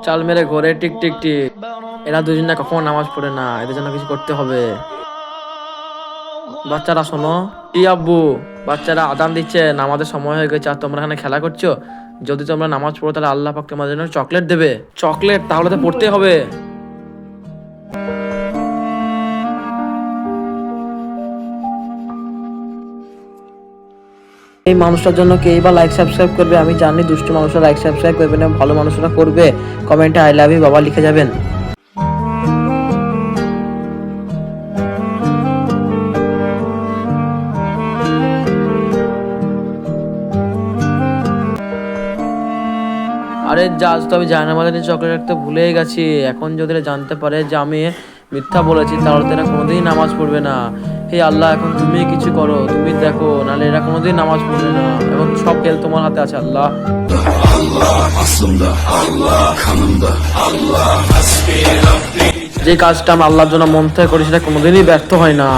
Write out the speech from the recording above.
চাল মেরে ঘরে টিক টিক টিক। এরা দুজন না কখনো নামাজ পড়ে না, এদের জন্য কিছু করতে হবে। বাচ্চারা শোনো। কি আব্বু? বাচ্চারা আদান দিচ্ছে, নামাজের সময় হয়ে গেছে আর তোমরা এখানে খেলা করছো। যদি তোমরা নামাজ পড়ো তাহলে আল্লাহ পাক তোমাদের জন্য চকলেট দেবে। চকলেট? তাহলে তো পড়তে হবে। এই মানুষটার জন্য কে বা লাইক সাবস্ক্রাইব করবে? আমি জানি দুষ্টু মানুষরা লাইক সাবস্ক্রাইব করবে না, ভালো মানুষরা করবে। কমেন্টে আই লাভ ইউ বাবা লিখে যাবেন। আরে জাজ তো আমি জায়নামাজে নিয়ে চকলেট রাখতে ভুলেই গেছি। এখন যদি এরা জানতে পারে যে আমি মিথ্যা বলেছি তাহলে তো এরা কোনোদিনই নামাজ পড়বে না। হে আল্লাহ, এখন তুমি কিছু করো, তুমি দেখো, নাহলে এরা কোনোদিন নামাজ পড়বে না। এখন সব খেল তোমার হাতে আছে আল্লাহ। যে কাজটা আমি আল্লাহর জন্য মন থেকে করি সেটা কোনোদিনই ব্যর্থ হয় না।